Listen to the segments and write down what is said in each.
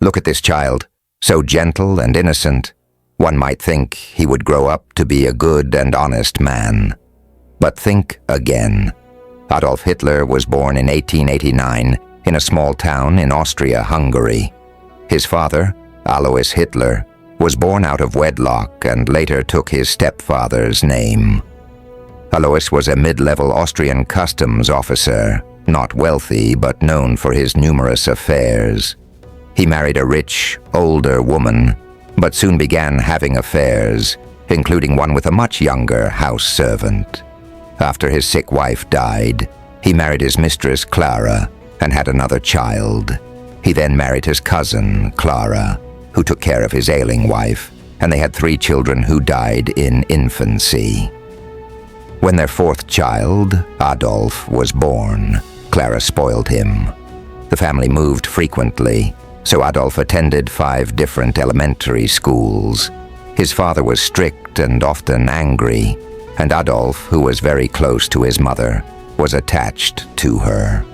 Look at this child, so gentle and innocent. One might think he would grow up to be a good and honest man. But think again. Adolf Hitler was born in 1889 in a small town in Austria-Hungary. His father, Alois Hitler, was born out of wedlock and later took his stepfather's name. Alois was a mid-level Austrian customs officer, not wealthy but known for his numerous affairs. He married a rich, older woman, but soon began having affairs, including one with a much younger house servant. After his sick wife died, he married his mistress Clara and had another child. He then married his cousin, Clara, who took care of his ailing wife, and they had 3 children who died in infancy. When their 4th child, Adolf, was born, Clara spoiled him. The family moved frequently, so Adolf attended 5 different elementary schools. His father was strict and often angry, and Adolf, who was very close to his mother, was attached to her.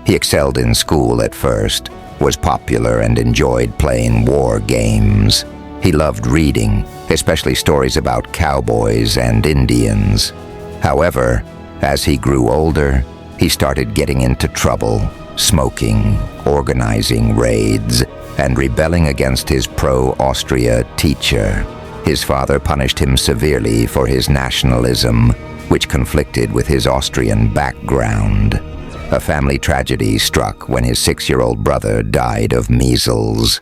He excelled in school at first, was popular and enjoyed playing war games. He loved reading, especially stories about cowboys and Indians. However, as he grew older, he started getting into trouble, smoking, organizing raids, and rebelling against his pro-Austria teacher. His father punished him severely for his nationalism, which conflicted with his Austrian background. A family tragedy struck when his 6-year-old brother died of measles.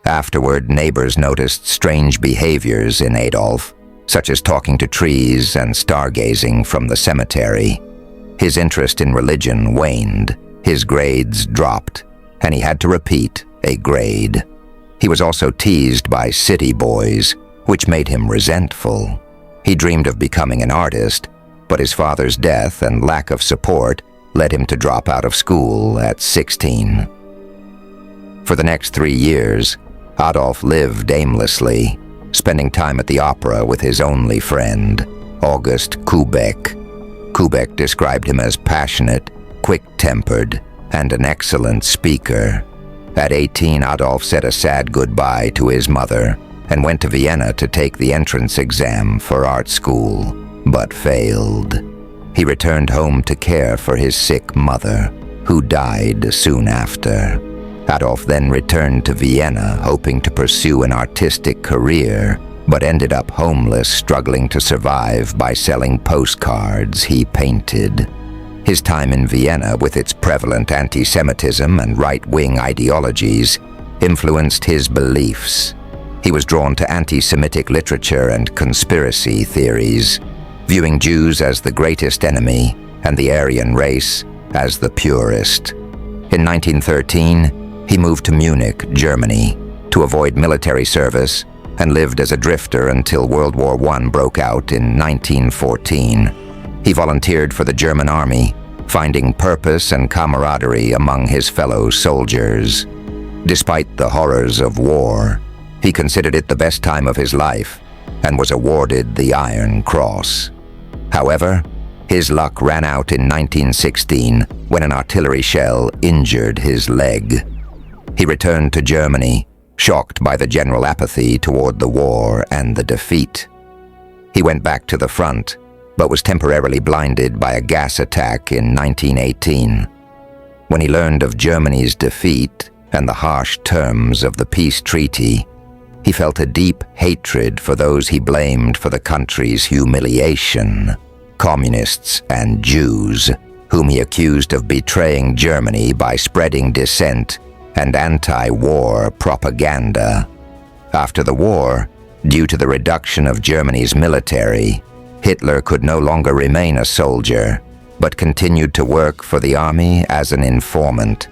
Afterward, neighbors noticed strange behaviors in Adolf, such as talking to trees and stargazing from the cemetery. His interest in religion waned, his grades dropped, and he had to repeat a grade. He was also teased by city boys, which made him resentful. He dreamed of becoming an artist, but his father's death and lack of support led him to drop out of school at 16. For the next 3 years, Adolf lived aimlessly, spending time at the opera with his only friend, August Kubek. Kubek described him as passionate, quick-tempered, and an excellent speaker. At 18, Adolf said a sad goodbye to his mother and went to Vienna to take the entrance exam for art school, but failed. He returned home to care for his sick mother, who died soon after. Adolf then returned to Vienna, hoping to pursue an artistic career, but ended up homeless, struggling to survive by selling postcards he painted. His time in Vienna, with its prevalent anti-Semitism and right-wing ideologies, influenced his beliefs. He was drawn to anti-Semitic literature and conspiracy theories, viewing Jews as the greatest enemy and the Aryan race as the purest. In 1913, he moved to Munich, Germany, to avoid military service and lived as a drifter until World War I broke out in 1914. He volunteered for the German army, finding purpose and camaraderie among his fellow soldiers. Despite the horrors of war, he considered it the best time of his life and was awarded the Iron Cross. However, his luck ran out in 1916 when an artillery shell injured his leg. He returned to Germany, shocked by the general apathy toward the war and the defeat. He went back to the front, but was temporarily blinded by a gas attack in 1918. When he learned of Germany's defeat and the harsh terms of the peace treaty, he felt a deep hatred for those he blamed for the country's humiliation, communists and Jews, whom he accused of betraying Germany by spreading dissent and anti-war propaganda. After the war, due to the reduction of Germany's military, Hitler could no longer remain a soldier, but continued to work for the army as an informant.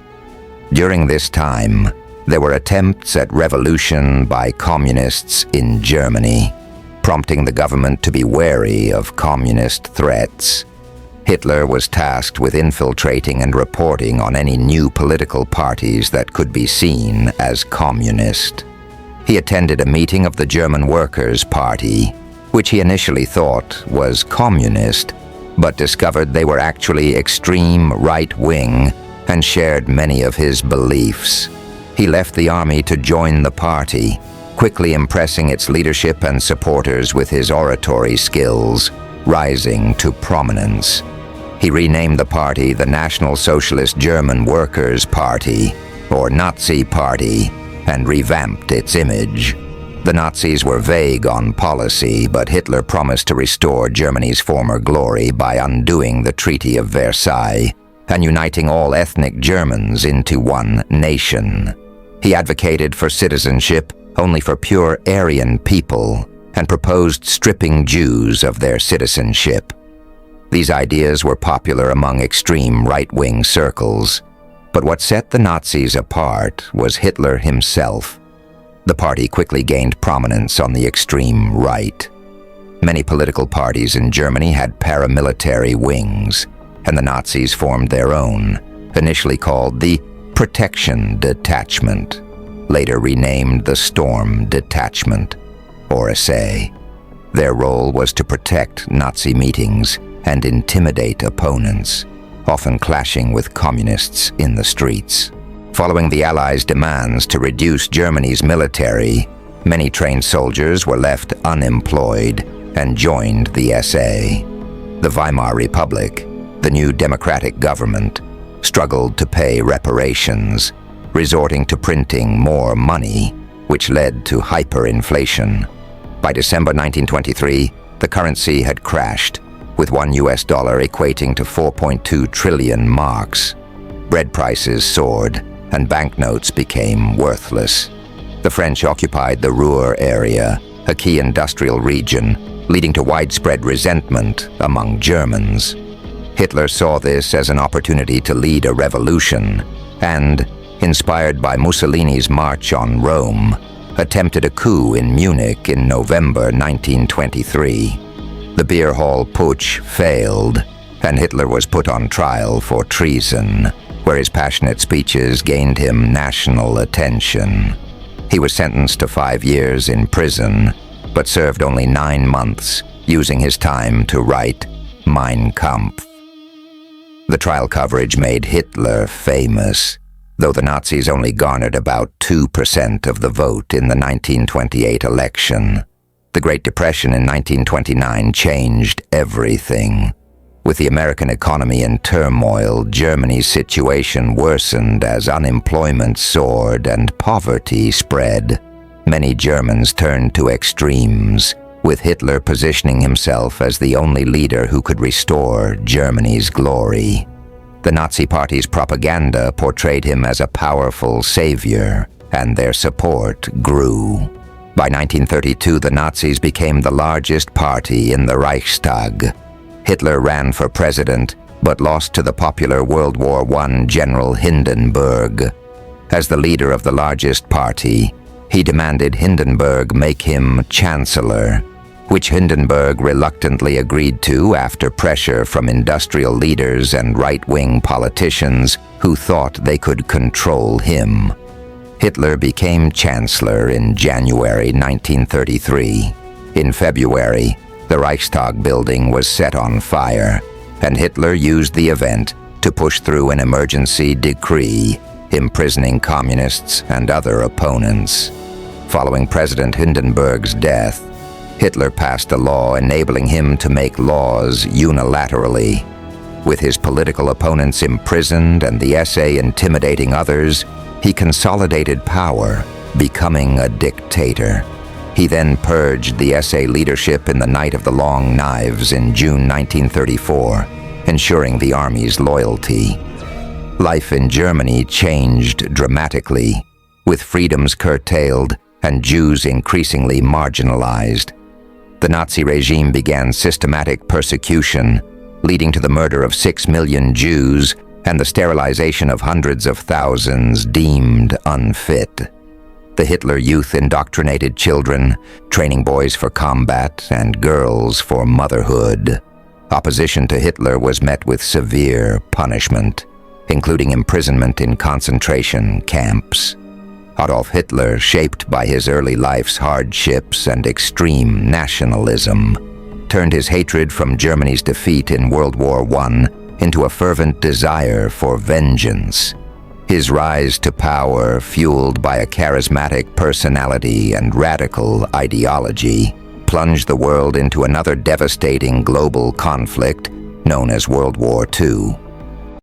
During this time, there were attempts at revolution by communists in Germany, prompting the government to be wary of communist threats. Hitler was tasked with infiltrating and reporting on any new political parties that could be seen as communist. He attended a meeting of the German Workers' Party, which he initially thought was communist, but discovered they were actually extreme right-wing and shared many of his beliefs. He left the army to join the party, quickly impressing its leadership and supporters with his oratory skills, rising to prominence. He renamed the party the National Socialist German Workers' Party, or Nazi Party, and revamped its image. The Nazis were vague on policy, but Hitler promised to restore Germany's former glory by undoing the Treaty of Versailles and uniting all ethnic Germans into one nation. He advocated for citizenship only for pure Aryan people and proposed stripping Jews of their citizenship. These ideas were popular among extreme right-wing circles, but what set the Nazis apart was Hitler himself. The party quickly gained prominence on the extreme right. Many political parties in Germany had paramilitary wings, and the Nazis formed their own, initially called the Protection Detachment, later renamed the Storm Detachment, or SA. Their role was to protect Nazi meetings and intimidate opponents, often clashing with communists in the streets. Following the Allies' demands to reduce Germany's military, many trained soldiers were left unemployed and joined the SA. The Weimar Republic, the new democratic government, struggled to pay reparations, resorting to printing more money, which led to hyperinflation. By December 1923, the currency had crashed, with $1 equating to 4.2 trillion marks. Bread prices soared, and banknotes became worthless. The French occupied the Ruhr area, a key industrial region, leading to widespread resentment among Germans. Hitler saw this as an opportunity to lead a revolution, and, inspired by Mussolini's march on Rome, attempted a coup in Munich in November 1923. The beer hall putsch failed, and Hitler was put on trial for treason, where his passionate speeches gained him national attention. He was sentenced to 5 years in prison, but served only 9 months, using his time to write MeinKampf. The trial coverage made Hitler famous, though the Nazis only garnered about 2% of the vote in the 1928 election. The Great Depression in 1929 changed everything. With the American economy in turmoil, Germany's situation worsened as unemployment soared and poverty spread. Many Germans turned to extremes, with Hitler positioning himself as the only leader who could restore Germany's glory. The Nazi Party's propaganda portrayed him as a powerful savior, and their support grew. By 1932, the Nazis became the largest party in the Reichstag. Hitler ran for president, but lost to the popular World War I General Hindenburg. As the leader of the largest party, he demanded Hindenburg make him chancellor, which Hindenburg reluctantly agreed to after pressure from industrial leaders and right-wing politicians who thought they could control him. Hitler became chancellor in January 1933. In February, the Reichstag building was set on fire, and Hitler used the event to push through an emergency decree imprisoning communists and other opponents. Following President Hindenburg's death, Hitler passed a law enabling him to make laws unilaterally. With his political opponents imprisoned and the SA intimidating others, he consolidated power, becoming a dictator. He then purged the SA leadership in the Night of the Long Knives in June 1934, ensuring the army's loyalty. Life in Germany changed dramatically, with freedoms curtailed and Jews increasingly marginalized. The Nazi regime began systematic persecution, leading to the murder of 6 million Jews and the sterilization of hundreds of thousands deemed unfit. The Hitler Youth indoctrinated children, training boys for combat and girls for motherhood. Opposition to Hitler was met with severe punishment, including imprisonment in concentration camps. Adolf Hitler, shaped by his early life's hardships and extreme nationalism, turned his hatred from Germany's defeat in World War I into a fervent desire for vengeance. His rise to power, fueled by a charismatic personality and radical ideology, plunged the world into another devastating global conflict known as World War II.